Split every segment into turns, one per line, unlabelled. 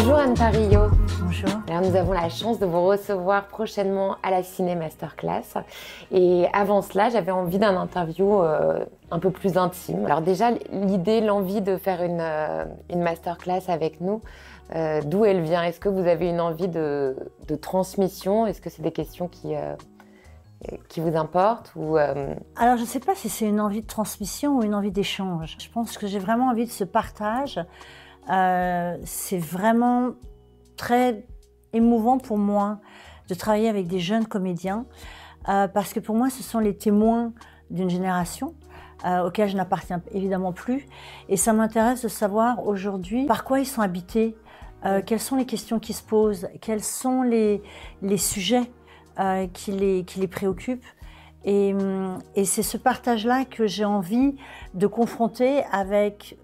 Bonjour Anne Parillo.
Bonjour.
Alors, nous avons la chance de vous recevoir prochainement à la Ciné Masterclass. Et avant cela, j'avais envie d'un interview un peu plus intime. Alors déjà, l'idée, l'envie de faire une masterclass avec nous, d'où elle vient? Est-ce que vous avez une envie de transmission? Est-ce que c'est des questions qui vous importent ou
Alors, je ne sais pas si c'est une envie de transmission ou une envie d'échange. Je pense que j'ai vraiment envie de ce partage. C'est vraiment très émouvant pour moi de travailler avec des jeunes comédiens parce que pour moi, ce sont les témoins d'une génération auquel je n'appartiens évidemment plus. Et ça m'intéresse de savoir aujourd'hui par quoi ils sont habités, quelles sont les questions qui se posent, quels sont les sujets qui les préoccupent. Et c'est ce partage-là que j'ai envie de confronter avec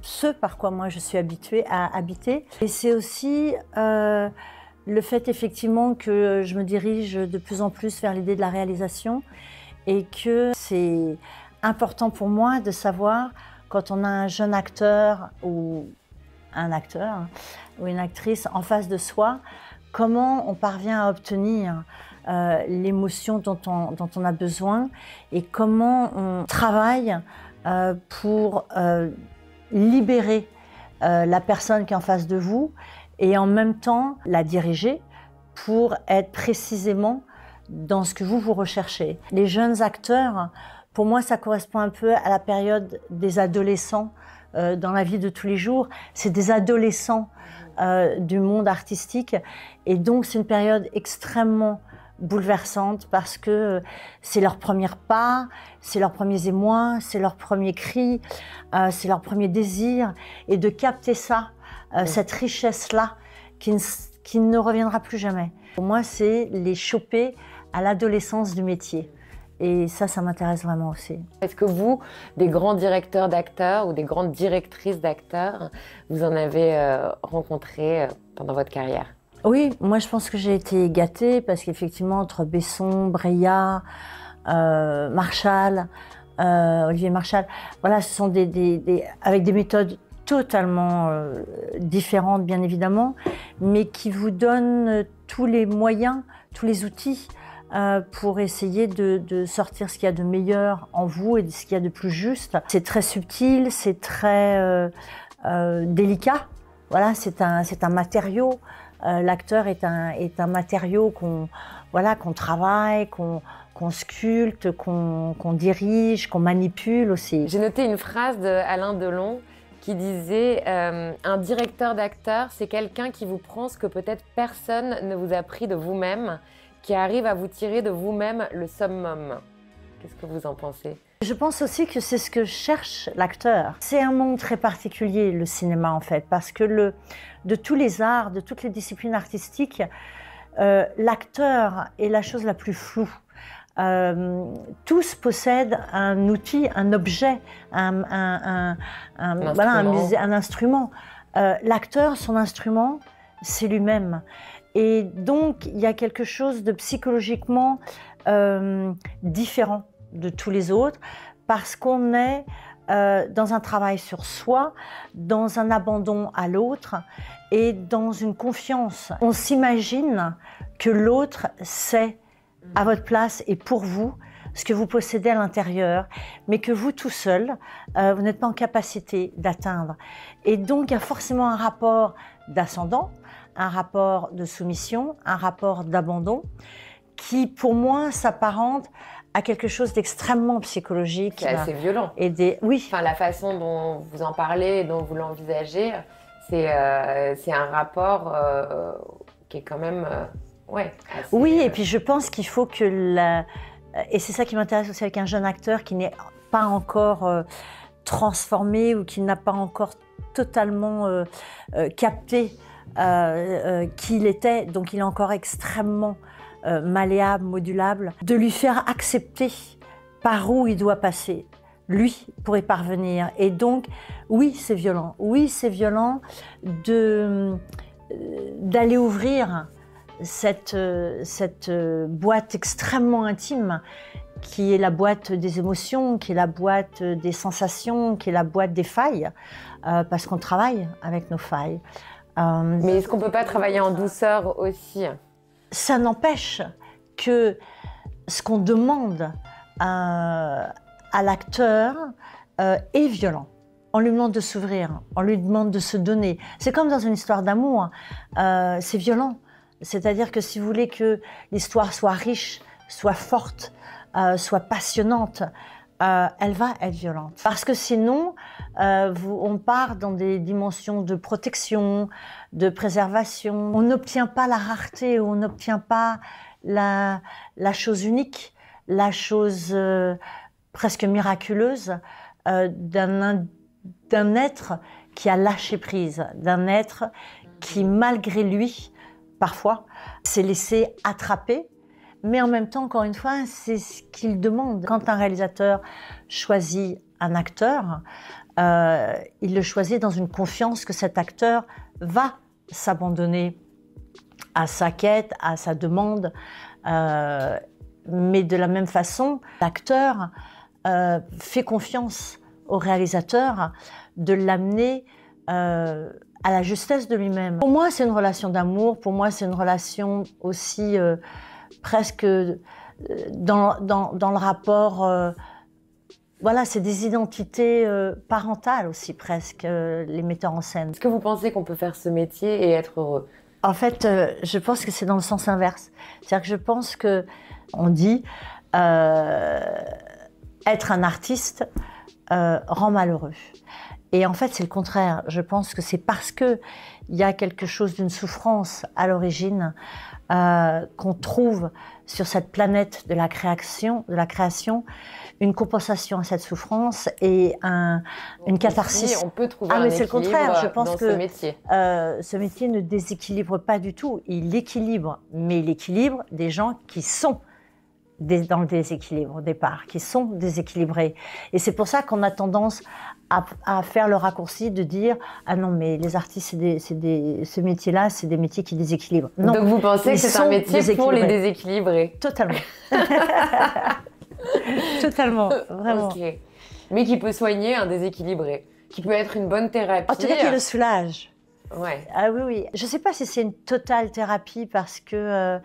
ce par quoi moi je suis habituée à habiter. Et c'est aussi le fait effectivement que je me dirige de plus en plus vers l'idée de la réalisation et que c'est important pour moi de savoir quand on a un jeune acteur ou un acteur ou une actrice en face de soi, comment on parvient à obtenir l'émotion dont on a besoin et comment on travaille pour libérer la personne qui est en face de vous et en même temps la diriger pour être précisément dans ce que vous recherchez. Les jeunes acteurs, pour moi, ça correspond un peu à la période des adolescents dans la vie de tous les jours. C'est des adolescents du monde artistique et donc c'est une période extrêmement bouleversante parce que c'est leurs premiers pas, c'est leurs premiers émois, c'est leurs premiers cris, c'est leurs premiers désirs et de capter ça, cette richesse-là qui ne reviendra plus jamais. Pour moi, c'est les choper à l'adolescence du métier. Et ça m'intéresse vraiment aussi.
Est-ce que vous, des grands directeurs d'acteurs ou des grandes directrices d'acteurs, vous en avez rencontré pendant votre carrière?
Oui, moi je pense que j'ai été gâtée parce qu'effectivement entre Besson, Breillat, Marchal, Olivier Marchal, voilà, ce sont avec des méthodes totalement différentes bien évidemment, mais qui vous donnent tous les moyens, tous les outils pour essayer de sortir ce qu'il y a de meilleur en vous et ce qu'il y a de plus juste. C'est très subtil, c'est très délicat. Voilà, c'est un matériau. L'acteur est un matériau qu'on travaille, qu'on sculpte, qu'on dirige, qu'on manipule aussi.
J'ai noté une phrase d'Alain Delon qui disait un directeur d'acteur, c'est quelqu'un qui vous prend ce que peut-être personne ne vous a pris de vous-même, qui arrive à vous tirer de vous-même le summum. Qu'est-ce que vous en pensez?
Je pense aussi que c'est ce que cherche l'acteur. C'est un monde très particulier, le cinéma en fait, parce que de tous les arts, de toutes les disciplines artistiques, l'acteur est la chose la plus floue. Tous possèdent un outil, un objet, un instrument. L'acteur, son instrument, c'est lui-même. Et donc, il y a quelque chose de psychologiquement différent de tous les autres, parce qu'on est dans un travail sur soi, dans un abandon à l'autre et dans une confiance. On s'imagine que l'autre sait à votre place et pour vous ce que vous possédez à l'intérieur, mais que vous tout seul, vous n'êtes pas en capacité d'atteindre. Et donc, il y a forcément un rapport d'ascendant, un rapport de soumission, un rapport d'abandon, qui pour moi s'apparente à quelque chose d'extrêmement psychologique.
C'est assez violent.
Oui.
Enfin, la façon dont vous en parlez et dont vous l'envisagez, c'est un rapport qui est quand même...
Oui, et puis je pense qu'il faut que... Et c'est ça qui m'intéresse aussi avec un jeune acteur qui n'est pas encore transformé ou qui n'a pas encore totalement capté qui il était. Donc il est encore extrêmement malléable, modulable, de lui faire accepter par où il doit passer, lui, pour y parvenir. Et donc, oui, c'est violent. Oui, c'est violent d'aller ouvrir cette boîte extrêmement intime qui est la boîte des émotions, qui est la boîte des sensations, qui est la boîte des failles, parce qu'on travaille avec nos failles.
Mais est-ce qu'on peut pas travailler en douceur aussi?
Ça n'empêche que ce qu'on demande à l'acteur est violent. On lui demande de s'ouvrir, on lui demande de se donner. C'est comme dans une histoire d'amour, c'est violent. C'est-à-dire que si vous voulez que l'histoire soit riche, soit forte, soit passionnante, elle va être violente. Parce que sinon, on part dans des dimensions de protection, de préservation. On n'obtient pas la rareté, on n'obtient pas la chose unique, la chose presque miraculeuse d'un être qui a lâché prise, d'un être qui, malgré lui, parfois, s'est laissé attraper. Mais en même temps, encore une fois, c'est ce qu'il demande. Quand un réalisateur choisit un acteur, il le choisit dans une confiance que cet acteur va s'abandonner à sa quête, à sa demande. Mais de la même façon, l'acteur fait confiance au réalisateur de l'amener à la justesse de lui-même. Pour moi, c'est une relation d'amour. Pour moi, c'est une relation aussi presque dans le rapport. Voilà, c'est des identités parentales aussi presque, les metteurs en scène.
Est-ce que vous pensez qu'on peut faire ce métier et être heureux?
En fait, je pense que c'est dans le sens inverse. C'est-à-dire que je pense que on dit être un artiste rend malheureux. Et en fait, c'est le contraire. Je pense que c'est parce qu'il y a quelque chose d'une souffrance à l'origine qu'on trouve sur cette planète de la création, une compensation à cette souffrance et une catharsis.
On peut trouver un
mais c'est le contraire. Je pense
dans
que
ce métier.
Ce métier ne déséquilibre pas du tout. Il équilibre, mais il équilibre des gens qui sont dans le déséquilibre au départ, qui sont déséquilibrés. Et c'est pour ça qu'on a tendance à faire le raccourci de dire « Ah non, mais les artistes, ce métier-là, c'est des métiers qui déséquilibrent. » Non.
Donc vous pensez que c'est un métier pour les déséquilibrer?
Totalement. Totalement, vraiment.
Okay. Mais qui peut soigner un déséquilibré, qui peut être une bonne thérapie.
En tout cas, qui le soulage.
Ouais.
Ah oui, oui. Je ne sais pas si c'est une totale thérapie parce que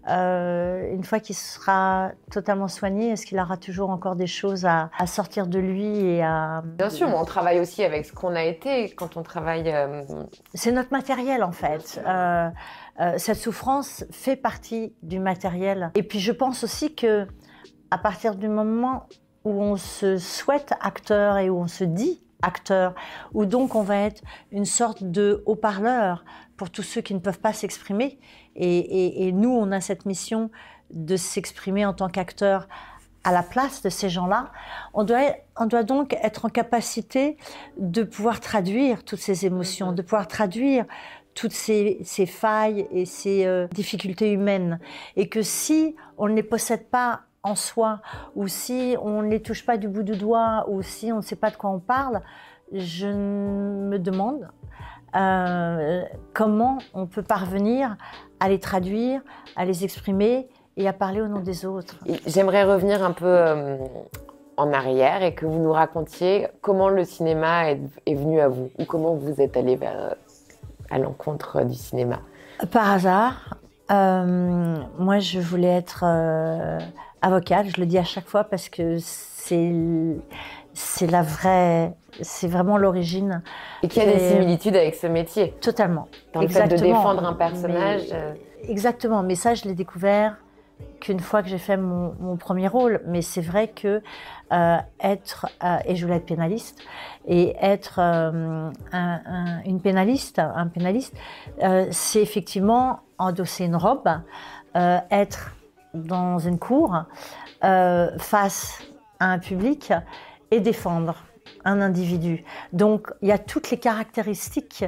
une fois qu'il sera totalement soigné, est-ce qu'il aura toujours encore des choses à sortir de lui et à...
Bien sûr, mais on travaille aussi avec ce qu'on a été quand on travaille...
C'est notre matériel en fait. Cette souffrance fait partie du matériel. Et puis je pense aussi que à partir du moment où on se souhaite acteur et où on se dit acteur, où donc on va être une sorte de haut-parleur pour tous ceux qui ne peuvent pas s'exprimer. Et nous, on a cette mission de s'exprimer en tant qu'acteur à la place de ces gens-là. On doit donc être en capacité de pouvoir traduire toutes ces émotions, de pouvoir traduire toutes ces failles et ces difficultés humaines. Et que si on ne les possède pas en soi, ou si on ne les touche pas du bout du doigt, ou si on ne sait pas de quoi on parle, je me demande comment on peut parvenir à les traduire, à les exprimer et à parler au nom des autres.
J'aimerais revenir un peu en arrière et que vous nous racontiez comment le cinéma est venu à vous, ou comment vous êtes allé à l'encontre du cinéma. Par
hasard. Moi, je voulais être avocate, je le dis à chaque fois parce que c'est vraiment l'origine.
Et qu'il y a des similitudes avec ce métier.
Totalement.
Dans le fait de défendre un personnage.
Exactement, mais ça, je l'ai découvert qu'une fois que j'ai fait mon premier rôle. Mais c'est vrai que et je voulais être pénaliste, et être un pénaliste, c'est effectivement endosser une robe, être dans une cour face à un public et défendre un individu. Donc il y a toutes les caractéristiques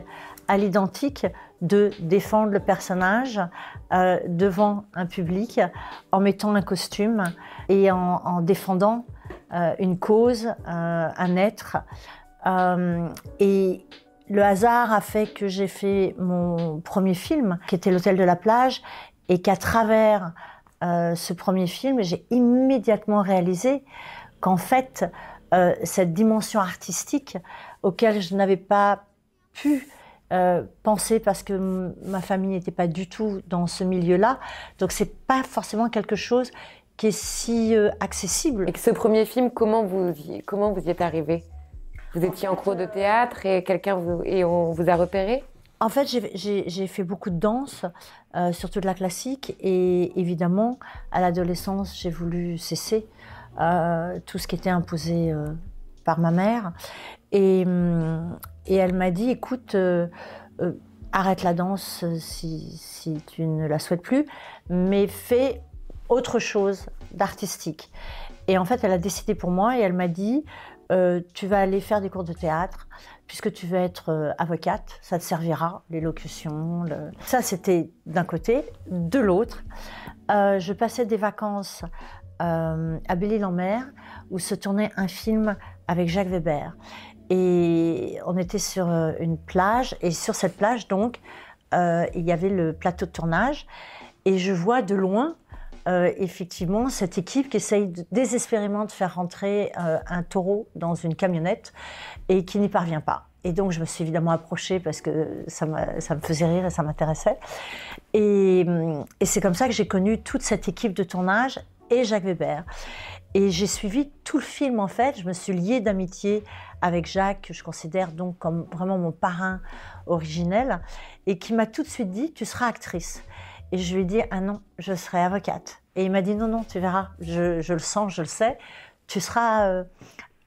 à l'identique de défendre le personnage devant un public en mettant un costume et en défendant une cause, un être. Et le hasard a fait que j'ai fait mon premier film, qui était L'Hôtel de la Plage, et qu'à travers ce premier film, j'ai immédiatement réalisé qu'en fait, cette dimension artistique auquel je n'avais pas pu pensé parce que ma famille n'était pas du tout dans ce milieu-là. Donc, c'est pas forcément quelque chose qui est si accessible.
Et que ce premier film, comment vous y êtes arrivé? Vous étiez en cours de théâtre et on vous a repéré?
En fait, j'ai fait beaucoup de danse, surtout de la classique. Et évidemment, à l'adolescence, j'ai voulu cesser tout ce qui était imposé par ma mère. Et elle m'a dit, écoute, arrête la danse si tu ne la souhaites plus, mais fais autre chose d'artistique. Et en fait, elle a décidé pour moi et elle m'a dit, tu vas aller faire des cours de théâtre, puisque tu veux être avocate, ça te servira, l'élocution. Ça, c'était d'un côté. De l'autre, je passais des vacances à Belle-Île-en-Mer, où se tournait un film avec Jacques Weber. Et on était sur une plage, et sur cette plage, donc, il y avait le plateau de tournage. Et je vois de loin, effectivement, cette équipe qui essaye désespérément de faire rentrer un taureau dans une camionnette et qui n'y parvient pas. Et donc, je me suis évidemment approchée parce que ça me faisait rire et ça m'intéressait. Et c'est comme ça que j'ai connu toute cette équipe de tournage et Jacques Weber. Et j'ai suivi tout le film, en fait. Je me suis liée d'amitié avec Jacques, que je considère donc comme vraiment mon parrain originel, et qui m'a tout de suite dit « Tu seras actrice ». Et je lui ai dit « Ah non, je serai avocate ». Et il m'a dit « Non, non, tu verras, je le sens, je le sais, tu seras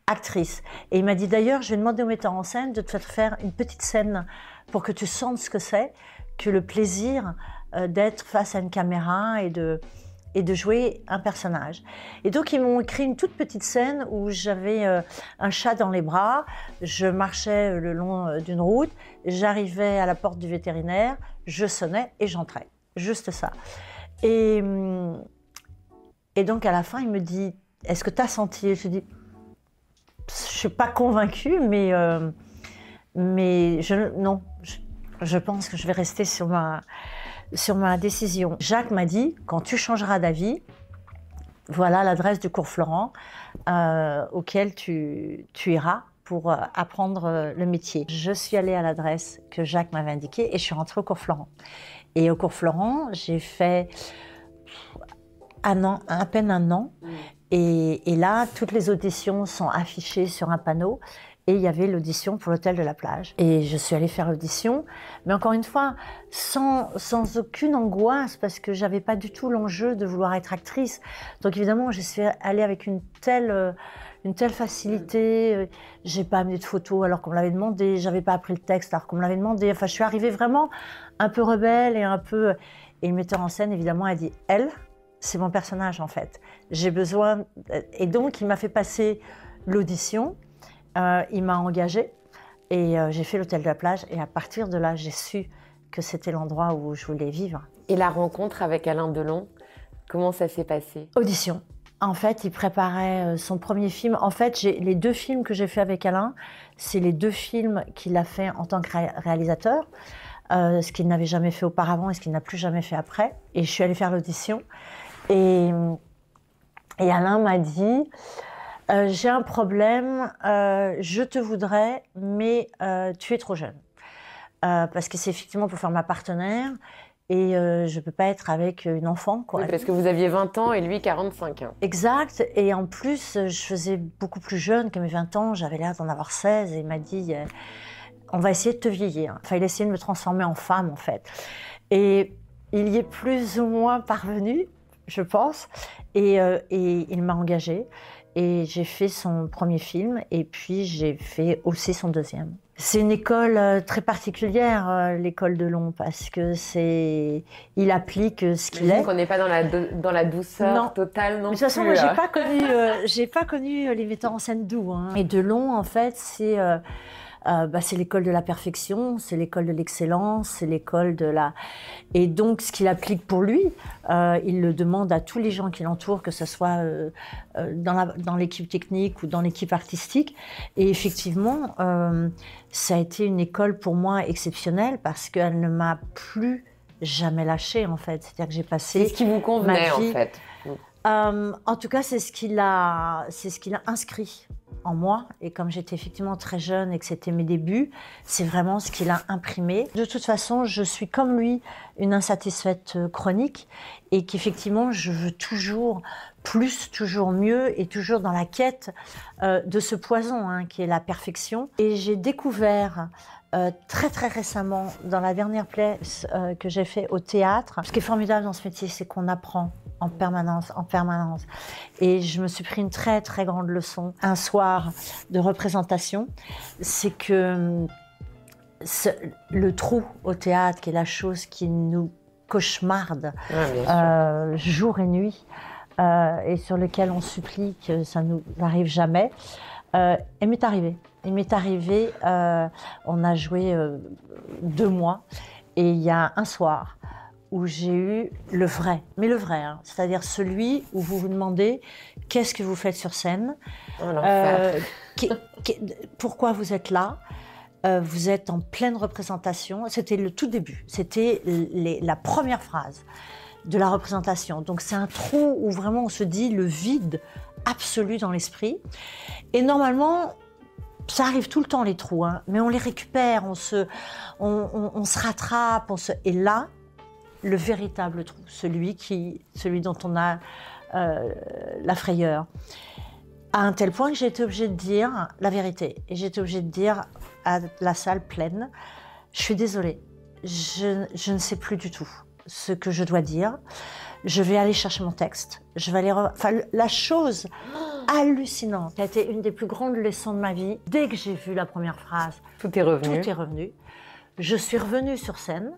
actrice ». Et il m'a dit d'ailleurs « Je vais demander au metteur en scène de te faire une petite scène pour que tu sentes ce que c'est, que le plaisir d'être face à une caméra et de jouer un personnage ». Et donc, ils m'ont écrit une toute petite scène où j'avais un chat dans les bras, je marchais le long d'une route, j'arrivais à la porte du vétérinaire, je sonnais et j'entrais. Juste ça. Et donc, à la fin, il me dit « Est-ce que tu as senti ?» Je dis « Je ne suis pas convaincue, mais non, je pense que je vais rester sur ma décision. » Jacques m'a dit « Quand tu changeras d'avis, voilà l'adresse du cours Florent auquel tu iras pour apprendre le métier. » Je suis allée à l'adresse que Jacques m'avait indiquée et je suis rentrée au cours Florent. Et au cours Florent, j'ai fait à peine un an. Et là, toutes les auditions sont affichées sur un panneau. Et il y avait l'audition pour l'hôtel de la plage. Et je suis allée faire l'audition, mais encore une fois, sans aucune angoisse, parce que j'avais pas du tout l'enjeu de vouloir être actrice. Donc évidemment, je suis allée avec une telle facilité. J'ai pas amené de photos alors qu'on me l'avait demandé. J'avais pas appris le texte alors qu'on me l'avait demandé. Enfin, je suis arrivée vraiment un peu rebelle et un peu... Et le metteur en scène, évidemment, a dit « Elle, c'est mon personnage, en fait. J'ai besoin... » Et donc, il m'a fait passer l'audition. Il m'a engagée et j'ai fait l'hôtel de la plage. Et à partir de là, j'ai su que c'était l'endroit où je voulais vivre.
Et la rencontre avec Alain Delon, comment ça s'est passé?
Audition. En fait, il préparait son premier film. En fait, les 2 films que j'ai fait avec Alain, c'est les 2 films qu'il a fait en tant que réalisateur. Ce qu'il n'avait jamais fait auparavant et ce qu'il n'a plus jamais fait après. Et je suis allée faire l'audition. Et Alain m'a dit... j'ai un problème, je te voudrais, mais tu es trop jeune. Parce que c'est effectivement pour faire ma partenaire et je ne peux pas être avec une enfant, quoi.
Oui, parce que vous aviez 20 ans et lui 45 ans.
Exact. Et en plus, je faisais beaucoup plus jeune que mes 20 ans. J'avais l'air d'en avoir 16 et il m'a dit on va essayer de te vieillir. Enfin, il a essayé de me transformer en femme, en fait. Et il y est plus ou moins parvenu, je pense. Et il m'a engagée. Et j'ai fait son premier film et puis j'ai fait aussi son deuxième. C'est une école très particulière, l'école Delon, parce que il applique ce qu'il est.
On n'est pas dans la douceur totale non plus.
De toute façon, moi, j'ai pas connu les metteurs en scène doux. Hein. Et Delon, en fait, c'est l'école de la perfection, c'est l'école de l'excellence, c'est l'école de la... Et donc, ce qu'il applique pour lui, il le demande à tous les gens qui l'entourent, que ce soit dans l'équipe technique ou dans l'équipe artistique. Et effectivement, ça a été une école pour moi exceptionnelle parce qu'elle ne m'a plus jamais lâchée, en fait. C'est-à-dire que j'ai passé...
C'est ce qui vous convenait, en fait.
En tout cas, c'est ce qu'il a inscrit en moi. Et comme j'étais effectivement très jeune et que c'était mes débuts, c'est vraiment ce qu'il a imprimé. De toute façon, je suis comme lui, une insatisfaite chronique et qu'effectivement, je veux toujours plus, toujours mieux et toujours dans la quête de ce poison qui est la perfection. Et j'ai découvert très très récemment, dans la dernière pièce que j'ai fait au théâtre, ce qui est formidable dans ce métier, c'est qu'on apprend en permanence, en permanence. Et je me suis pris une très très grande leçon un soir de représentation, c'est que le trou au théâtre, qui est la chose qui nous cauchemarde jour et nuit, et sur lequel on supplie que ça ne nous arrive jamais, il m'est arrivé. Il m'est arrivé, on a joué 2 mois, et il y a un soir où j'ai eu le vrai, mais le vrai, c'est-à-dire celui où vous vous demandez qu'est-ce que vous faites sur scène, pourquoi vous êtes là, vous êtes en pleine représentation, c'était le tout début, c'était la première phrase de la représentation. Donc c'est un trou où vraiment on se dit le vide absolu dans l'esprit. Et normalement, ça arrive tout le temps les trous, mais on les récupère, on se rattrape, et là, le véritable trou, celui dont on a la frayeur, à un tel point que j'ai été obligée de dire la vérité. Et j'ai été obligée de dire à la salle pleine, je suis désolée, je ne sais plus du tout ce que je dois dire. Je vais aller chercher mon texte. Je vais aller la chose hallucinante qui a été une des plus grandes leçons de ma vie. Dès que j'ai vu la première phrase,
tout est revenu.
Tout est revenu. Je suis revenue sur scène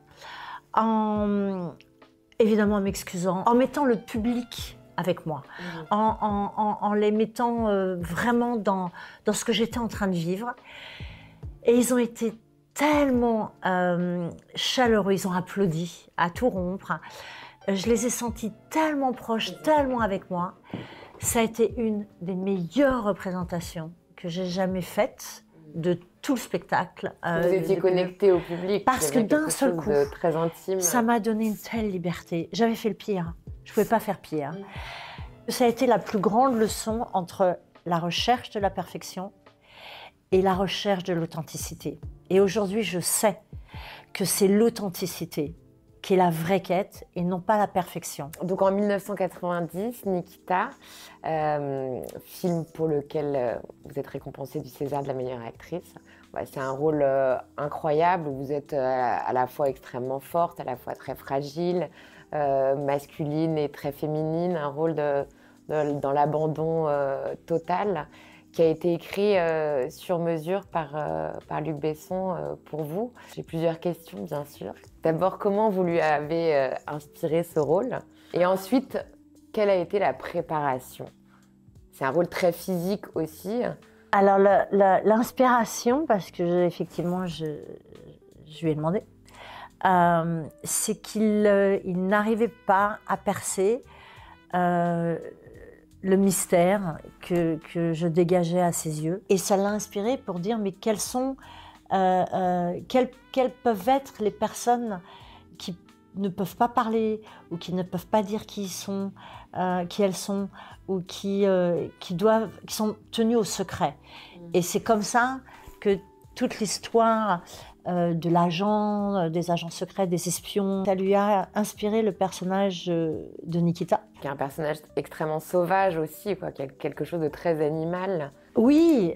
évidemment en m'excusant, en mettant le public avec moi, en les mettant vraiment dans ce que j'étais en train de vivre. Et ils ont été tellement chaleureux, ils ont applaudi à tout rompre. Je les ai sentis tellement proches, tellement avec moi. Ça a été une des meilleures représentations que j'ai jamais faites de tout le spectacle.
Vous étiez connecté au public.
Parce que d'un seul coup,
très intime.
Ça m'a donné une telle liberté. J'avais fait le pire. Je ne pouvais pas faire pire. Ça a été la plus grande leçon entre la recherche de la perfection et la recherche de l'authenticité. Et aujourd'hui, je sais que c'est l'authenticité qui est la vraie quête et non pas la perfection.
Donc en 1990, Nikita, film pour lequel vous êtes récompensée du César de la meilleure actrice. C'est un rôle incroyable où vous êtes à la fois extrêmement forte, à la fois très fragile, masculine et très féminine, un rôle dans l'abandon total, qui a été écrit sur mesure par Luc Besson pour vous. J'ai plusieurs questions, bien sûr. D'abord, comment vous lui avez inspiré ce rôle? Et ensuite, quelle a été la préparation? C'est un rôle très physique aussi.
Alors, l'inspiration, parce que effectivement, je lui ai demandé, c'est qu'il n'arrivait pas à percer le mystère que je dégageais à ses yeux. Et ça l'a inspiré pour dire, mais quelles peuvent être les personnes qui ne peuvent pas parler ou qui ne peuvent pas dire qui elles sont ou qui sont tenues au secret. Et c'est comme ça que toute l'histoire de l'agent, des agents secrets, des espions, ça lui a inspiré le personnage de Nikita.
Qui est un personnage extrêmement sauvage aussi, qui a quelque chose de très animal.
Oui,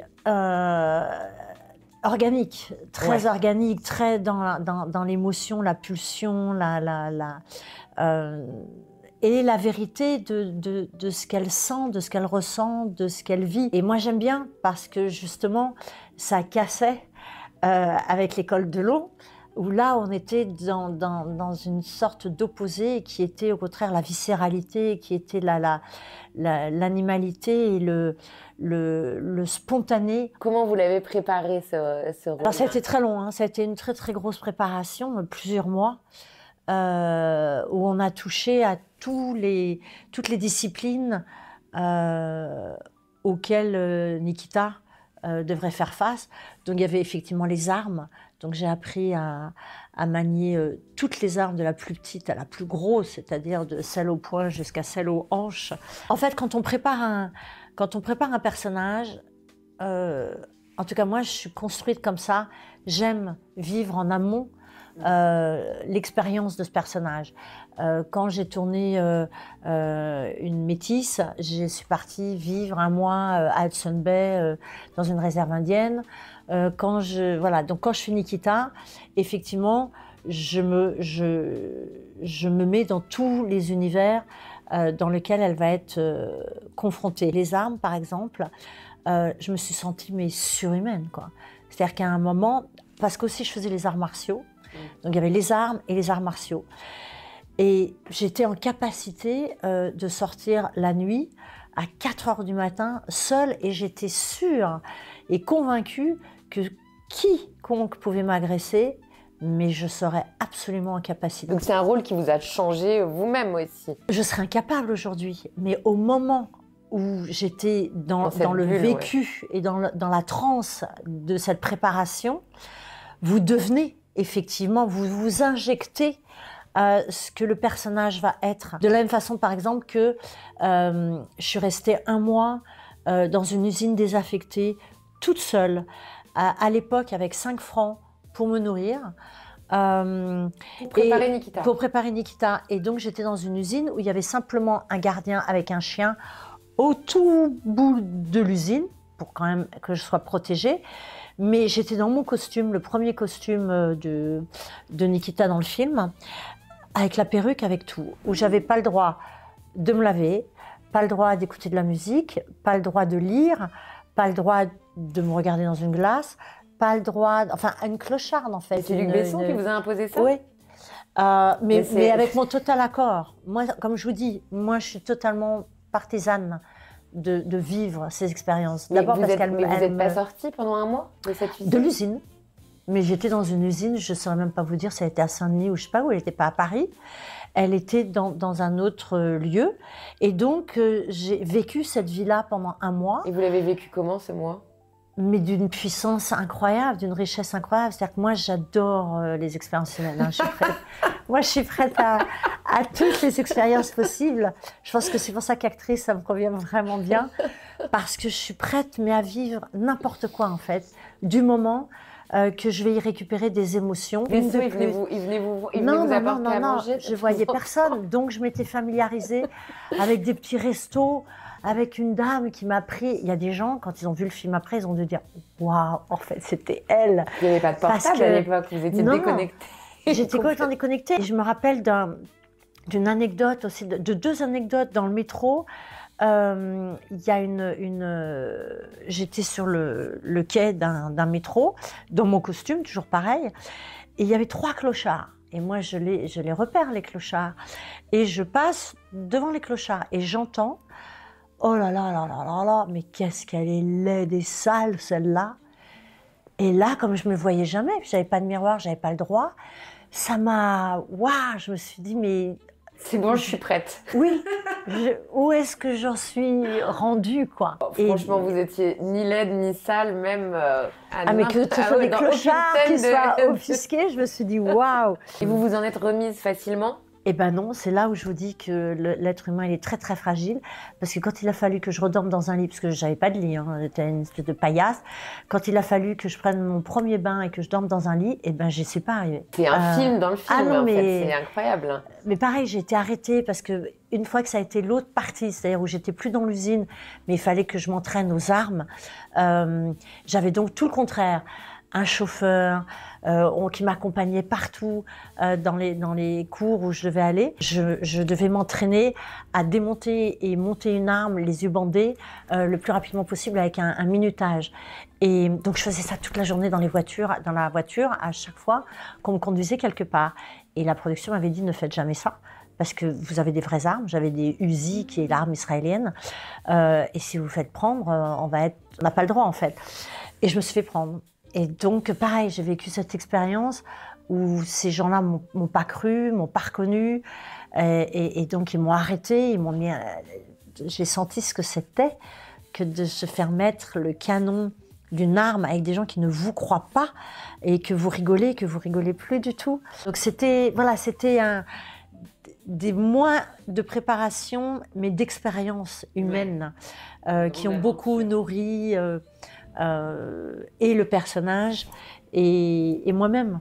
organique, très organique, très dans l'émotion, la pulsion, et la vérité de ce qu'elle sent, de ce qu'elle ressent, de ce qu'elle vit. Et moi j'aime bien parce que justement ça cassait avec l'école de l'eau, où là on était dans une sorte d'opposé qui était au contraire la viscéralité, qui était l'animalité et le spontané.
Comment vous l'avez préparé ce rôle?
Alors ça a été très long, ça a été une très très grosse préparation, plusieurs mois, où on a touché à toutes les disciplines auxquelles Nikita devrait faire face. Donc il y avait effectivement les armes. Donc j'ai appris à manier toutes les armes de la plus petite à la plus grosse, c'est-à-dire de celle au poing jusqu'à celle aux hanches. En fait, quand on prépare un personnage, en tout cas moi je suis construite comme ça, j'aime vivre en amont l'expérience de ce personnage. Quand j'ai tourné une métisse, je suis partie vivre un mois à Hudson Bay dans une réserve indienne. Donc quand je fais Nikita, effectivement, je me mets dans tous les univers dans lesquels elle va être confrontée. Les armes, par exemple, je me suis sentie mais surhumaine, quoi. C'est-à-dire qu'à un moment, parce qu'aussi je faisais les arts martiaux, donc il y avait les armes et les arts martiaux. Et j'étais en capacité de sortir la nuit à 4 heures du matin, seule, et j'étais sûre et convaincue que quiconque pouvait m'agresser, mais je serais absolument en capacité.
Donc c'est un rôle qui vous a changé vous-même aussi.
Je serais incapable aujourd'hui, mais au moment où j'étais dans le
bulle,
vécu et dans la transe de cette préparation, vous devenez effectivement, vous vous injectez ce que le personnage va être. De la même façon, par exemple, que je suis restée un mois dans une usine désaffectée, toute seule, à l'époque avec 5 francs pour me nourrir. Pour préparer Nikita. Et donc j'étais dans une usine où il y avait simplement un gardien avec un chien au tout bout de l'usine, pour quand même que je sois protégée. Mais j'étais dans mon costume, le premier costume de Nikita dans le film, avec la perruque, avec tout, où j'avais pas le droit de me laver, pas le droit d'écouter de la musique, pas le droit de lire, pas le droit de me regarder dans une glace, pas le droit... Enfin, une clocharde, en fait.
C'est Luc Besson qui vous a imposé ça?
Oui. Mais avec mon total accord. Moi, comme je vous dis, moi, je suis totalement partisane de vivre ces expériences.
D'abord parce qu'elle... Mais vous n'êtes pas sortie pendant un mois de cette usine?
De l'usine. Mais j'étais dans une usine, je ne saurais même pas vous dire si elle était à Saint-Denis ou je ne sais pas où, elle n'était pas à Paris. Elle était dans un autre lieu. Et donc, j'ai vécu cette vie-là pendant un mois.
Et vous l'avez vécu comment, ce mois?
Mais d'une puissance incroyable, d'une richesse incroyable. C'est-à-dire que moi, j'adore les expériences humaines. Hein. Moi, je suis prête à toutes les expériences possibles. Je pense que c'est pour ça qu'actrice, ça me convient vraiment bien. Parce que je suis prête, mais à vivre n'importe quoi, en fait. Du moment que je vais y récupérer des émotions.
Il venait vous apporter à manger?
Je voyais personne. Donc, je m'étais familiarisée avec des petits restos, avec une dame qui m'a pris. Il y a des gens, quand ils ont vu le film après, ils ont dû dire « Waouh, en fait, c'était elle !»
Il n'y avait pas de portable à l'époque, vous étiez déconnectée.
J'étais complètement déconnectée. Et je me rappelle d'une anecdote aussi, de 2 anecdotes dans le métro. Il y a j'étais sur le quai d'un métro, dans mon costume, toujours pareil, et il y avait 3 clochards. Et moi, je les repère, les clochards. Et je passe devant les clochards et j'entends « Oh là là là là là là, mais qu'est-ce qu'elle est laide et sale, celle-là !» Et là, comme je ne me voyais jamais, je n'avais pas de miroir, je n'avais pas le droit, ça m'a... Waouh, je me suis dit, mais...
C'est bon, je suis prête.
Oui, où est-ce que j'en suis rendue, quoi.
Franchement, vous étiez ni laide, ni sale, même
mais que ce soit des clochards qui soient offusqués, je me suis dit, waouh.
Et vous vous en êtes remise facilement?
Eh ben non, c'est là où je vous dis que l'être humain il est très très fragile, parce que quand il a fallu que je redorme dans un lit, parce que j'avais pas de lit, hein, j'étais une espèce de paillasse, quand il a fallu que je prenne mon premier bain et que je dorme dans un lit, eh ben j'y suis pas arrivée.
C'est un film dans le film,
non,
en fait, c'est incroyable.
Mais pareil, j'ai été arrêtée parce que une fois que ça a été l'autre partie, c'est-à-dire où j'étais plus dans l'usine, mais il fallait que je m'entraîne aux armes, j'avais donc tout le contraire. Un chauffeur qui m'accompagnait partout dans les cours où je devais aller. Je devais m'entraîner à démonter et monter une arme, les yeux bandés, le plus rapidement possible avec un minutage. Et donc je faisais ça toute la journée dans la voiture, à chaque fois qu'on me conduisait quelque part. Et la production m'avait dit « Ne faites jamais ça ». Parce que vous avez des vraies armes, j'avais des Uzi, qui est l'arme israélienne, et si vous faites prendre, on n'a pas le droit en fait. Et je me suis fait prendre. Et donc, pareil, j'ai vécu cette expérience où ces gens-là m'ont pas cru, m'ont pas reconnu, et donc ils m'ont arrêté, ils m'ont mis. J'ai senti ce que c'était que de se faire mettre le canon d'une arme avec des gens qui ne vous croient pas et que vous rigolez plus du tout. Donc c'était des mois de préparation, mais d'expérience humaine, qui ont beaucoup nourri et le personnage et moi-même.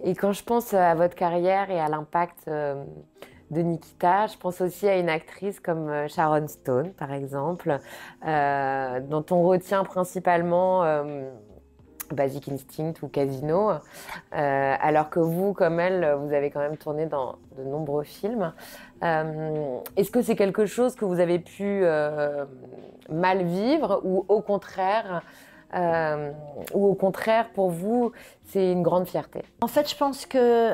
Et quand je pense à votre carrière et à l'impact de Nikita, je pense aussi à une actrice comme Sharon Stone, par exemple, dont on retient principalement Basic Instinct ou Casino, alors que vous, comme elle, vous avez quand même tourné dans de nombreux films. Est-ce que c'est quelque chose que vous avez pu mal vivre ou au contraire, pour vous, c'est une grande fierté?
En fait, je pense que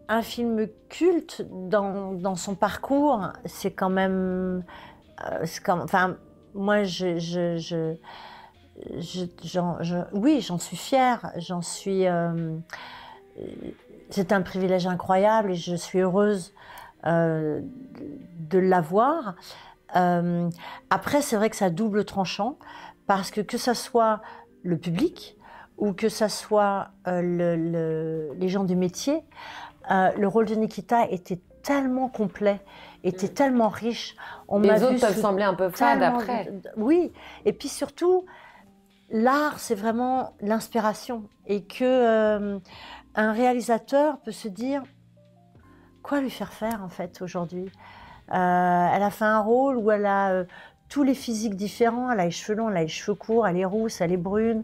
un film culte dans son parcours, c'est quand même, enfin, moi, oui, j'en suis fière. C'est un privilège incroyable et je suis heureuse de l'avoir. Après, c'est vrai que ça double tranchant parce que ça soit le public ou que ça soit les gens du métier, le rôle de Nikita était tellement complet, était tellement riche.
Les autres peuvent sembler un peu fades après.
Oui, et puis surtout, l'art, c'est vraiment l'inspiration. Et que un réalisateur peut se dire, quoi lui faire faire en fait aujourd'hui? Elle a fait un rôle où elle a tous les physiques différents. Elle a les cheveux longs, elle a les cheveux courts, elle est rousse, elle est brune.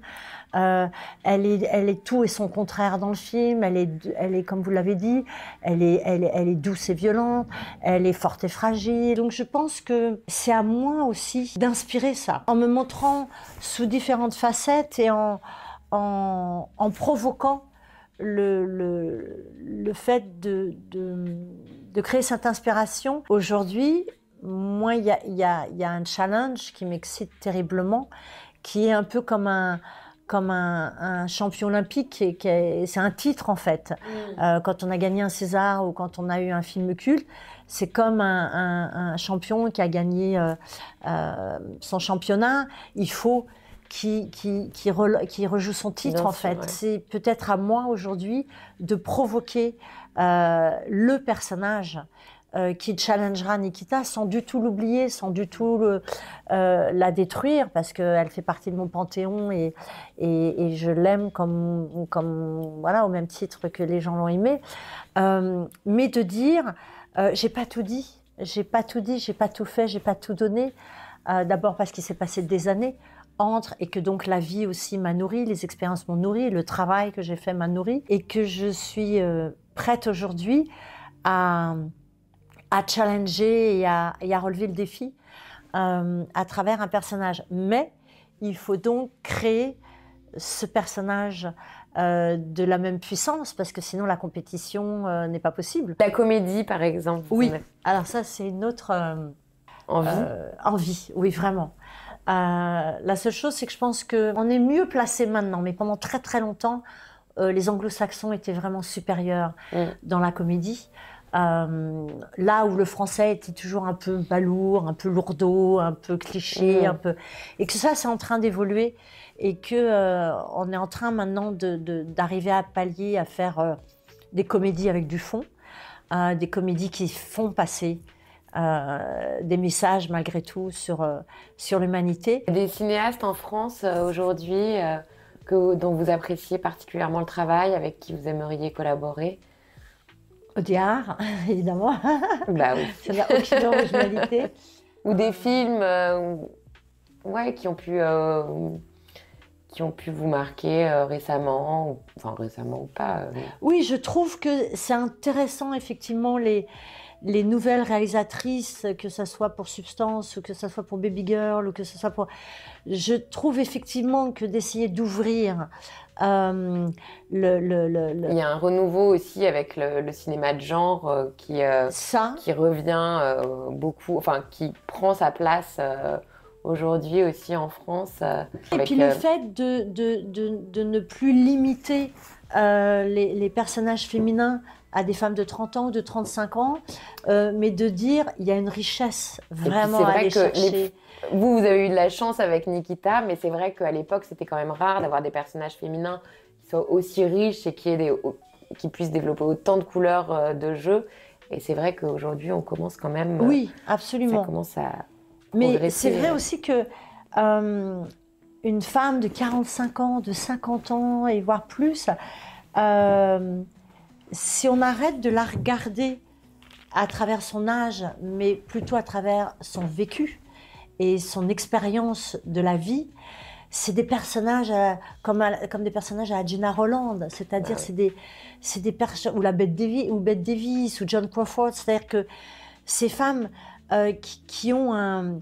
Elle est tout et son contraire dans le film. Elle est comme vous l'avez dit, elle est douce et violente. Elle est forte et fragile. Donc je pense que c'est à moi aussi d'inspirer ça, en me montrant sous différentes facettes et en provoquant le fait de créer cette inspiration. Aujourd'hui, moi, il y a un challenge qui m'excite terriblement, qui est un peu comme un champion olympique. C'est un titre, en fait. Quand on a gagné un César ou quand on a eu un film culte, c'est comme un champion qui a gagné son championnat. Il faut qui rejoue son titre, en fait. Ouais. C'est peut-être à moi aujourd'hui de provoquer le personnage qui challengera Nikita sans du tout l'oublier, sans du tout la détruire, parce qu'elle fait partie de mon panthéon et je l'aime comme voilà, au même titre que les gens l'ont aimé. Mais de dire, j'ai pas tout dit, j'ai pas tout fait, j'ai pas tout donné. D'abord parce qu'il s'est passé des années et que donc la vie aussi m'a nourri, les expériences m'ont nourri, le travail que j'ai fait m'a nourri, et que je suis prête aujourd'hui à challenger et à relever le défi à travers un personnage. Mais il faut donc créer ce personnage de la même puissance, parce que sinon la compétition n'est pas possible.
La comédie, par exemple.
Oui, alors ça c'est une autre envie, oui, vraiment. La seule chose, c'est que je pense qu'on est mieux placé maintenant, mais pendant très très longtemps, les anglo-saxons étaient vraiment supérieurs dans la comédie. Là où le français était toujours un peu balourd, un peu lourdeau, un peu cliché, et que ça c'est en train d'évoluer et que on est en train maintenant d'arriver à pallier, à faire des comédies avec du fond, des comédies qui font passer des messages malgré tout sur l'humanité.
Des cinéastes en France aujourd'hui dont vous appréciez particulièrement le travail, avec qui vous aimeriez collaborer?
Audiard, évidemment.
Bah oui.
Ça n'a aucune originalité.
Ou des films qui ont pu vous marquer récemment, enfin récemment ou pas.
Oui, je trouve que c'est intéressant effectivement les nouvelles réalisatrices, que ce soit pour Substance, ou que ce soit pour Baby Girl, ou que ce soit pour... Je trouve effectivement que d'essayer d'ouvrir
Il y a un renouveau aussi avec le cinéma de genre qui revient beaucoup, enfin qui prend sa place aujourd'hui aussi en France.
Et puis le fait de ne plus limiter les personnages féminins à des femmes de 30 ans ou de 35 ans, mais de dire il y a une richesse vraiment à aller chercher.
Vous avez eu de la chance avec Nikita, mais c'est vrai qu'à l'époque, c'était quand même rare d'avoir des personnages féminins qui soient aussi riches et qui puissent développer autant de couleurs de jeu. Et c'est vrai qu'aujourd'hui, on commence quand même...
Oui, absolument.
Ça commence à progresser.
Mais c'est vrai aussi que une femme de 45 ans, de 50 ans et voire plus, si on arrête de la regarder à travers son âge, mais plutôt à travers son vécu et son expérience de la vie, c'est des personnages comme des personnages à la Gina Roland, c'est-à-dire c'est des personnages, ou Bette Davis, ou John Crawford, c'est-à-dire que ces femmes qui ont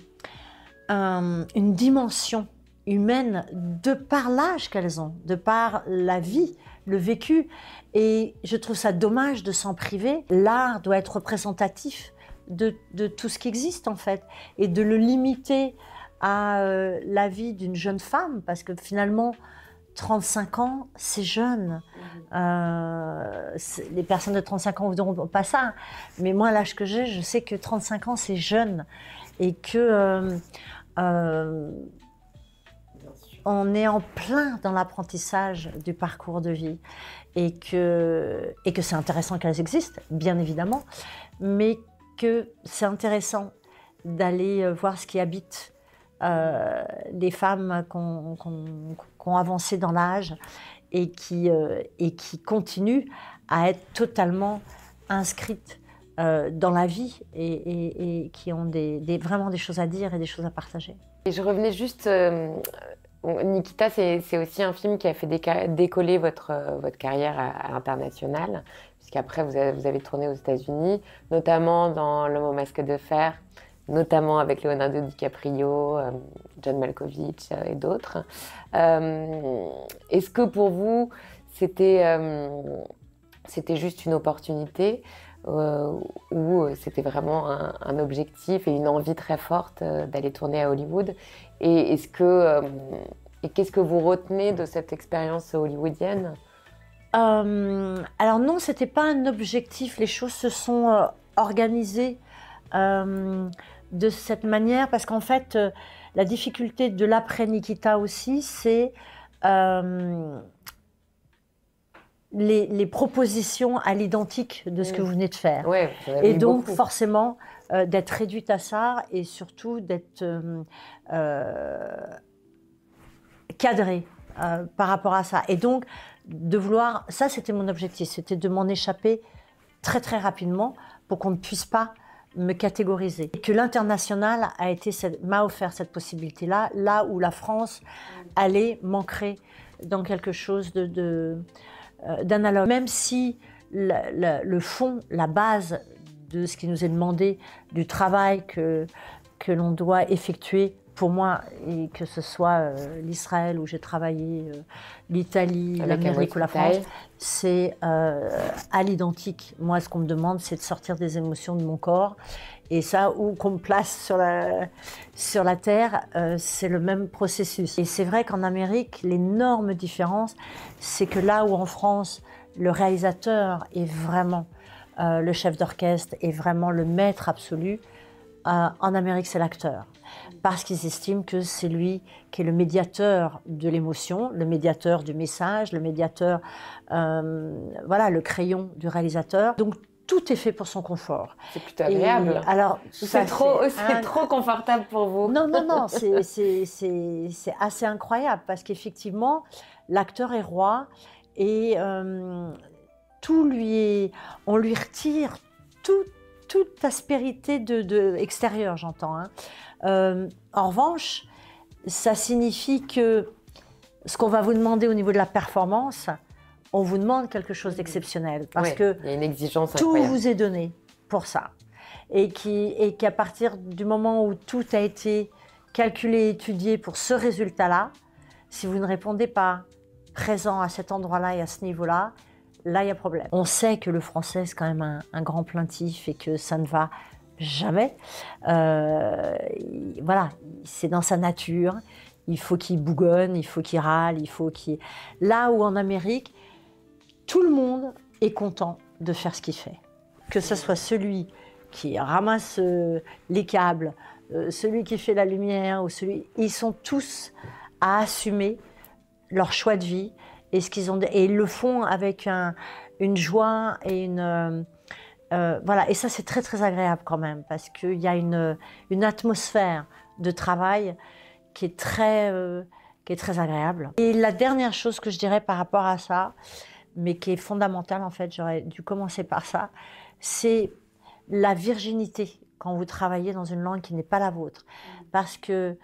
une dimension humaine de par l'âge qu'elles ont, de par la vie, le vécu. Et je trouve ça dommage de s'en priver. L'art doit être représentatif de tout ce qui existe en fait, et de le limiter à la vie d'une jeune femme, parce que finalement 35 ans, c'est jeune. Les personnes de 35 ans ne vous diront pas ça, mais moi, à l'âge que j'ai, je sais que 35 ans, c'est jeune, et que on est en plein dans l'apprentissage du parcours de vie, et que c'est intéressant qu'elles existent, bien évidemment, mais que c'est intéressant d'aller voir ce qui habite les femmes qui ont avancé dans l'âge et qui continuent à être totalement inscrites dans la vie, et qui ont vraiment des choses à dire et des choses à partager.
Et je revenais juste, Nikita, c'est aussi un film qui a fait décoller votre carrière à l'international, puisqu'après vous avez tourné aux États-Unis, notamment dans L'homme au masque de fer, notamment avec Leonardo DiCaprio, John Malkovich et d'autres. Est-ce que pour vous, c'était juste une opportunité ou c'était vraiment un objectif et une envie très forte d'aller tourner à Hollywood? Et qu'est-ce que vous retenez de cette expérience hollywoodienne?
Alors non, c'était pas un objectif. Les choses se sont organisées de cette manière, parce qu'en fait, la difficulté de l'après Nikita aussi, c'est les propositions à l'identique de ce que vous venez de faire.
Ouais,
et donc, forcément, d'être réduite à ça, et surtout d'être cadrée par rapport à ça. Et donc, de vouloir... Ça, c'était mon objectif, c'était de m'en échapper très, très rapidement pour qu'on ne puisse pas me catégoriser. Et que l'international m'a offert cette possibilité-là, là où la France allait m'ancrer dans quelque chose d'analogue. Même si le fond, la base de ce qui nous est demandé, du travail que l'on doit effectuer, pour moi, et que ce soit l'Israël où j'ai travaillé, l'Italie, l'Amérique ou la France, c'est à l'identique. Moi, ce qu'on me demande, c'est de sortir des émotions de mon corps. Et ça, où qu'on me place sur la terre, c'est le même processus. Et c'est vrai qu'en Amérique, l'énorme différence, c'est que là où en France, le réalisateur est vraiment le chef d'orchestre, est vraiment le maître absolu, en Amérique, c'est l'acteur. Parce qu'ils estiment que c'est lui qui est le médiateur de l'émotion, le médiateur du message, le médiateur, voilà, le crayon du réalisateur. Donc, tout est fait pour son confort.
C'est plutôt agréable.
Alors,
c'est trop confortable pour vous.
Non, non, non, c'est assez incroyable, parce qu'effectivement, l'acteur est roi, et on lui retire toute aspérité extérieure, j'entends. En revanche, ça signifie que ce qu'on va vous demander au niveau de la performance, on vous demande quelque chose d'exceptionnel, parce que
y a une exigence
tout
incroyable.
vous est donné pour ça. Et qu'à partir du moment où tout a été calculé, étudié pour ce résultat-là, si vous ne répondez pas présent à cet endroit-là et à ce niveau-là, là, il y a problème. On sait que le français, c'est quand même un grand plaintif, et que ça ne va jamais. Voilà, c'est dans sa nature. Il faut qu'il bougonne, il faut qu'il râle, il faut qu'il... Là où en Amérique, tout le monde est content de faire ce qu'il fait. Que ce soit celui qui ramasse les câbles, celui qui fait la lumière, ou ils sont tous à assumer leur choix de vie et ce qu'ils ont, et ils le font avec une joie et voilà. Et ça, c'est très très agréable quand même, parce qu'il y a une atmosphère de travail qui est qui est très agréable. Et la dernière chose que je dirais par rapport à ça, mais qui est fondamentale en fait, j'aurais dû commencer par ça, c'est la virginité quand vous travaillez dans une langue qui n'est pas la vôtre. Parce que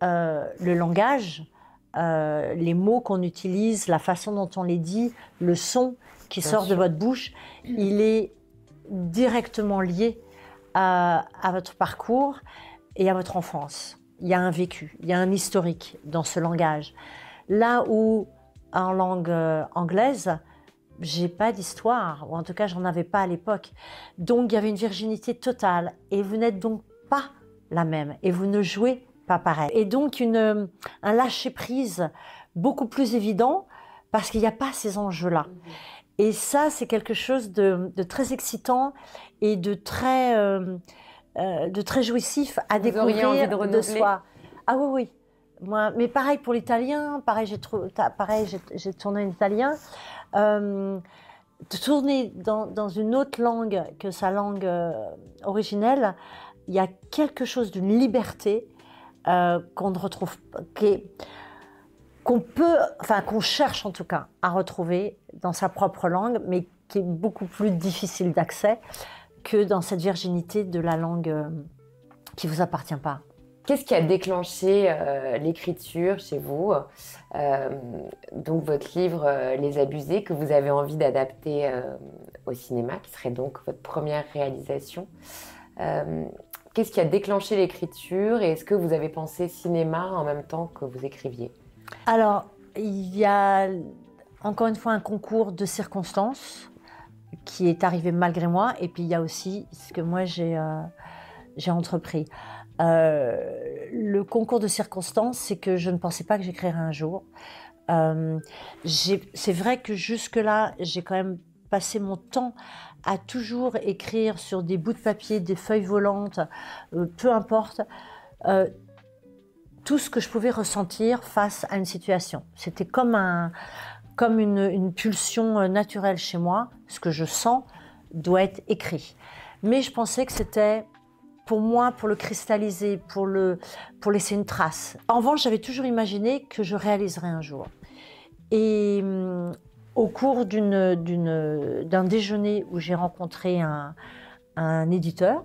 le langage, les mots qu'on utilise, la façon dont on les dit, le son qui sort de votre bouche, il est directement lié à votre parcours et à votre enfance. Il y a un vécu, il y a un historique dans ce langage. Là où, en langue anglaise, j'ai pas d'histoire, ou en tout cas, j'en avais pas à l'époque. Donc, il y avait une virginité totale, et vous n'êtes donc pas la même, et vous ne jouez pas pareil. Et donc, un lâcher-prise beaucoup plus évident, parce qu'il n'y a pas ces enjeux-là. Et ça, c'est quelque chose de très excitant et de très jouissif à découvrir de soi. Ah oui, oui. Moi, mais pareil pour l'italien, pareil, j'ai tourné en italien. Tourner dans une autre langue que sa langue originelle, il y a quelque chose d'une liberté qu'on ne retrouve pas, qu'on cherche en tout cas à retrouver dans sa propre langue, mais qui est beaucoup plus difficile d'accès que dans cette virginité de la langue qui ne vous appartient pas.
Qu'est-ce qui a déclenché l'écriture chez vous, donc votre livre Les Abusés, que vous avez envie d'adapter au cinéma, qui serait donc votre première réalisation. Qu'est-ce qui a déclenché l'écriture et est-ce que vous avez pensé cinéma en même temps que vous écriviez?
Alors, il y a encore une fois un concours de circonstances qui est arrivé malgré moi, et puis il y a aussi ce que moi j'ai entrepris. Le concours de circonstances, c'est que je ne pensais pas que j'écrirais un jour. C'est vrai que jusque-là, j'ai quand même passé mon temps à toujours écrire sur des bouts de papier, des feuilles volantes, peu importe, tout ce que je pouvais ressentir face à une situation. C'était comme une pulsion naturelle chez moi. Ce que je sens doit être écrit. Mais je pensais que c'était pour moi, pour le cristalliser, pour laisser une trace. En revanche, j'avais toujours imaginé que je réaliserais un jour. Et au cours d'un déjeuner où j'ai rencontré un éditeur,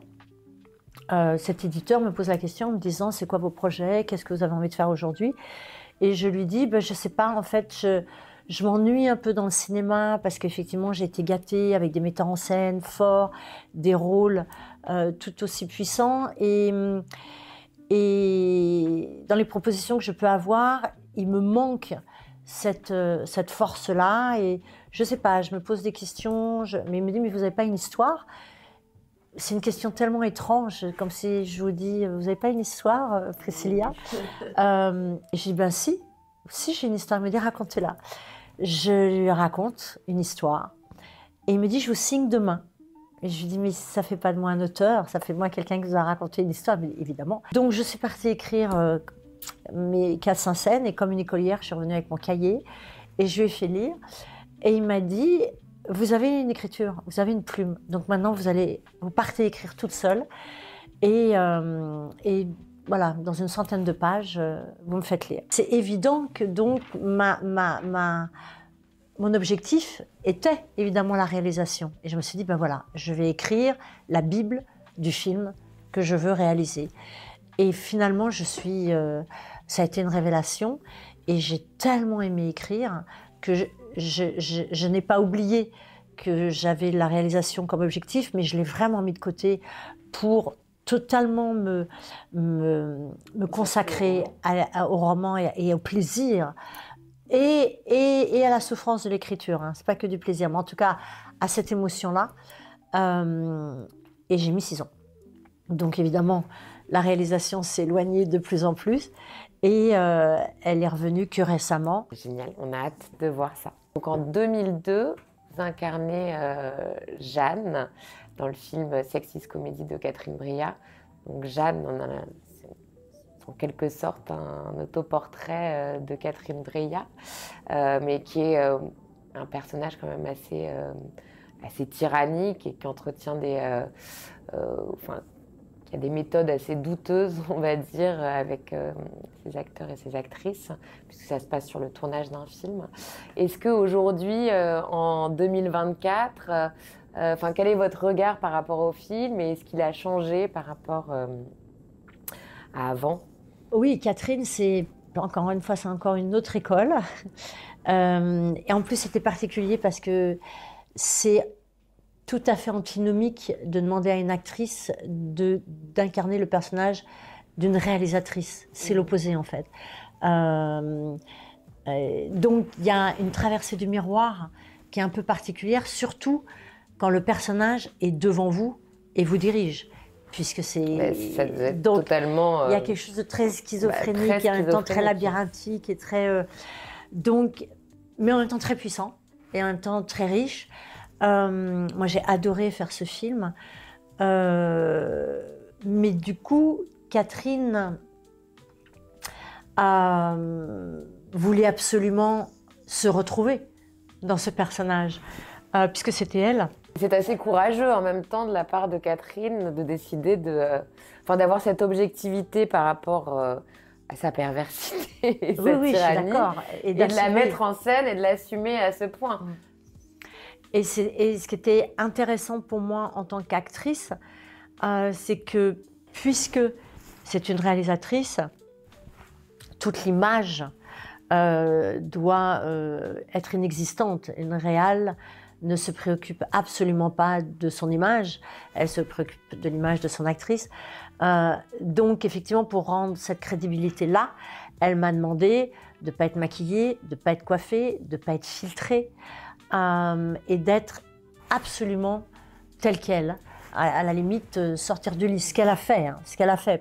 cet éditeur me pose la question en me disant « C'est quoi vos projets? Qu'est-ce que vous avez envie de faire aujourd'hui ?» Et je lui dis « Je ne sais pas, en fait, je m'ennuie un peu dans le cinéma parce qu'effectivement, j'ai été gâtée avec des metteurs en scène forts, des rôles tout aussi puissants. Et dans les propositions que je peux avoir, il me manque cette force-là. Et je ne sais pas, je me pose des questions. Mais il me dit, mais vous n'avez pas une histoire? C'est une question tellement étrange, comme si je vous dis, vous n'avez pas une histoire, Priscilla? Et je dis, ben si j'ai une histoire. Il me dit, racontez-la. Je lui raconte une histoire. Et il me dit, je vous signe demain. Et je lui dis, mais ça ne fait pas de moi un auteur, ça fait de moi quelqu'un qui vous a raconté une histoire, évidemment. Donc je suis partie écrire mes 4-5 scènes, et comme une écolière, je suis revenue avec mon cahier, et je lui ai fait lire. Et il m'a dit, vous avez une écriture, vous avez une plume, donc maintenant vous partez écrire toute seule, et voilà, dans une centaine de pages, vous me faites lire. C'est évident que donc mon objectif était évidemment la réalisation. Et je me suis dit, ben voilà, je vais écrire la Bible du film que je veux réaliser. Et finalement, ça a été une révélation. Et j'ai tellement aimé écrire que je n'ai pas oublié que j'avais la réalisation comme objectif, mais je l'ai vraiment mis de côté pour totalement me consacrer au roman et au plaisir. Et à la souffrance de l'écriture, hein. C'est pas que du plaisir, mais en tout cas à cette émotion-là. Et j'ai mis 6 ans. Donc évidemment, la réalisation s'est éloignée de plus en plus, et elle est revenue que récemment.
Génial, on a hâte de voir ça. Donc en 2002, vous incarnez Jeanne dans le film Sexist Comedy de Catherine Breillat. Donc Jeanne, en quelque sorte un autoportrait de Catherine Breillat, mais qui est un personnage quand même assez tyrannique et qui entretient il y a des méthodes assez douteuses, on va dire, avec ces acteurs et ces actrices, puisque ça se passe sur le tournage d'un film. Est-ce qu'aujourd'hui, en 2024, quel est votre regard par rapport au film et est-ce qu'il a changé par rapport à avant?
Oui, Catherine, c'est encore une fois, c'est encore une autre école. Et en plus, c'était particulier parce que c'est tout à fait antinomique de demander à une actrice d'incarner le personnage d'une réalisatrice. C'est l'opposé, en fait. Donc, il y a une traversée du miroir qui est un peu particulière, surtout quand le personnage est devant vous et vous dirige. Puisque c'est.
Ça devait être totalement.
Il y a quelque chose de très schizophrénique, et en même temps très labyrinthique et très. Donc, mais en même temps très puissant et en même temps très riche. Moi, j'ai adoré faire ce film. Mais du coup, Catherine voulait absolument se retrouver dans ce personnage, puisque c'était elle.
C'est assez courageux en même temps de la part de Catherine de décider d'avoir cette objectivité par rapport à sa perversité et sa tyrannie,
je suis d'accord.
Et de la mettre en scène et de l'assumer à ce point.
Et ce qui était intéressant pour moi en tant qu'actrice, c'est que puisque c'est une réalisatrice, toute l'image doit être inexistante. Une réale ne se préoccupe absolument pas de son image, elle se préoccupe de l'image de son actrice. Donc effectivement, pour rendre cette crédibilité-là, elle m'a demandé de ne pas être maquillée, de ne pas être coiffée, de ne pas être filtrée, et d'être absolument telle qu'elle. À la limite, sortir du lit, ce qu'elle a fait,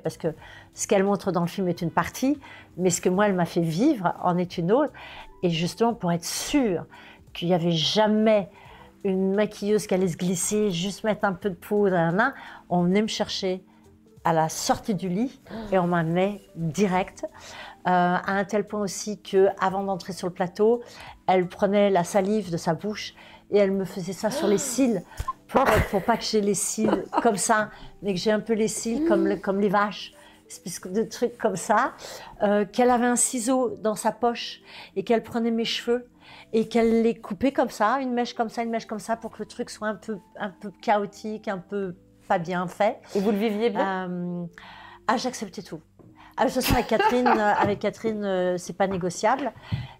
parce que ce qu'elle montre dans le film est une partie, mais ce que moi, elle m'a fait vivre en est une autre. Et justement, pour être sûre qu'il n'y avait jamais une maquilleuse qui allait se glisser, juste mettre un peu de poudre, on venait me chercher à la sortie du lit et on m'amenait direct. À un tel point aussi qu'avant d'entrer sur le plateau, elle prenait la salive de sa bouche et elle me faisait ça sur les cils pour pas que j'ai les cils comme ça, mais que j'ai un peu les cils comme les vaches, espèce de trucs comme ça. Qu'elle avait un ciseau dans sa poche et qu'elle prenait mes cheveux et qu'elle les coupait comme ça, une mèche comme ça, une mèche comme ça, pour que le truc soit un peu chaotique, un peu pas bien fait.
Et vous le viviez bien?
J'acceptais tout. De toute façon, avec Catherine, c'est pas négociable.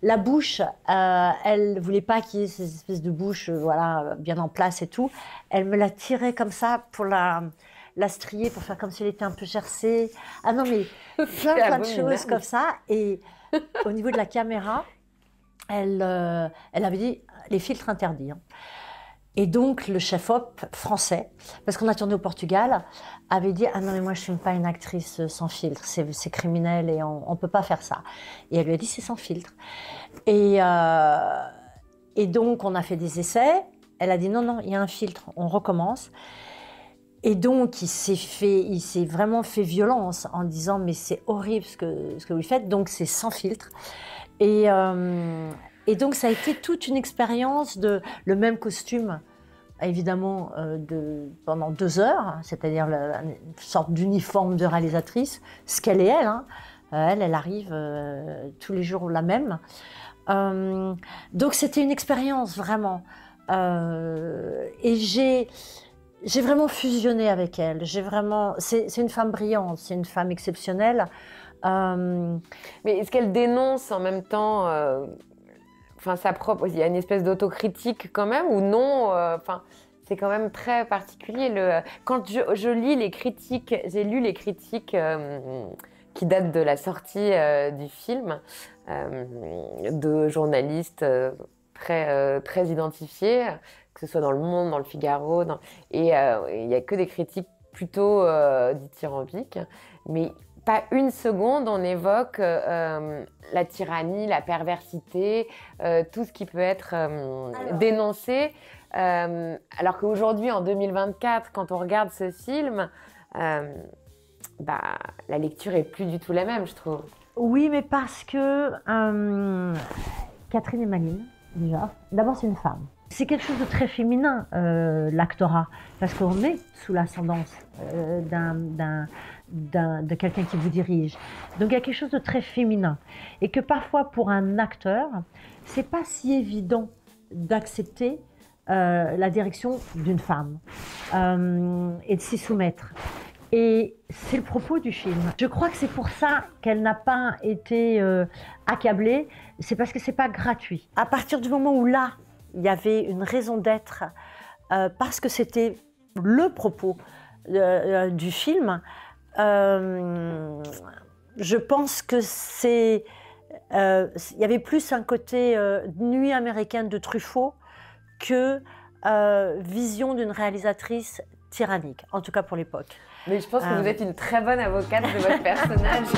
La bouche, elle voulait pas qu'il y ait ces espèces de bouche, voilà, bien en place et tout. Elle me la tirait comme ça pour la strier, pour faire comme si elle était un peu gercée. Ah non, mais plein de choses comme ça. Et au niveau de la caméra, elle avait dit les filtres interdits. Et donc, le chef-op français, parce qu'on a tourné au Portugal, avait dit « Ah non, mais moi, je ne filme pas une actrice sans filtre, c'est criminel et on ne peut pas faire ça. » Et elle lui a dit « C'est sans filtre. » Et donc, on a fait des essais. Elle a dit « Non, non, il y a un filtre, on recommence. » Et donc, il s'est vraiment fait violence en disant « Mais c'est horrible ce que vous faites. » Donc, c'est sans filtre. Et donc, ça a été toute une expérience le même costume, évidemment, pendant 2 heures, c'est-à-dire une sorte d'uniforme de réalisatrice, ce qu'elle est elle. Hein. Elle arrive tous les jours la même. Donc, c'était une expérience, vraiment. Et j'ai vraiment fusionné avec elle. C'est une femme brillante, c'est une femme exceptionnelle.
Mais est-ce qu'elle dénonce en même temps sa propre... Il y a une espèce d'autocritique quand même ou non c'est quand même très particulier. Quand je lis les critiques, j'ai lu les critiques qui datent de la sortie du film de journalistes très identifiés, que ce soit dans Le Monde, dans Le Figaro, et il n'y a que des critiques plutôt dithyrambiques, mais pas une seconde on évoque la tyrannie, la perversité, tout ce qui peut être dénoncé. Alors qu'aujourd'hui, en 2024, quand on regarde ce film, la lecture est plus du tout la même, je trouve.
Oui, mais parce que Catherine est maligne, déjà. D'abord, c'est une femme. C'est quelque chose de très féminin, l'actorat, parce qu'on est sous l'ascendance de quelqu'un qui vous dirige. Donc il y a quelque chose de très féminin. Et que parfois, pour un acteur, c'est pas si évident d'accepter la direction d'une femme et de s'y soumettre. Et c'est le propos du film. Je crois que c'est pour ça qu'elle n'a pas été accablée, c'est parce que c'est pas gratuit. À partir du moment où là, il y avait une raison d'être, parce que c'était le propos du film, je pense que c'est... il y avait plus un côté nuit américaine de Truffaut que vision d'une réalisatrice tyrannique, en tout cas pour l'époque.
Mais je pense que vous êtes une très bonne avocate de votre personnage.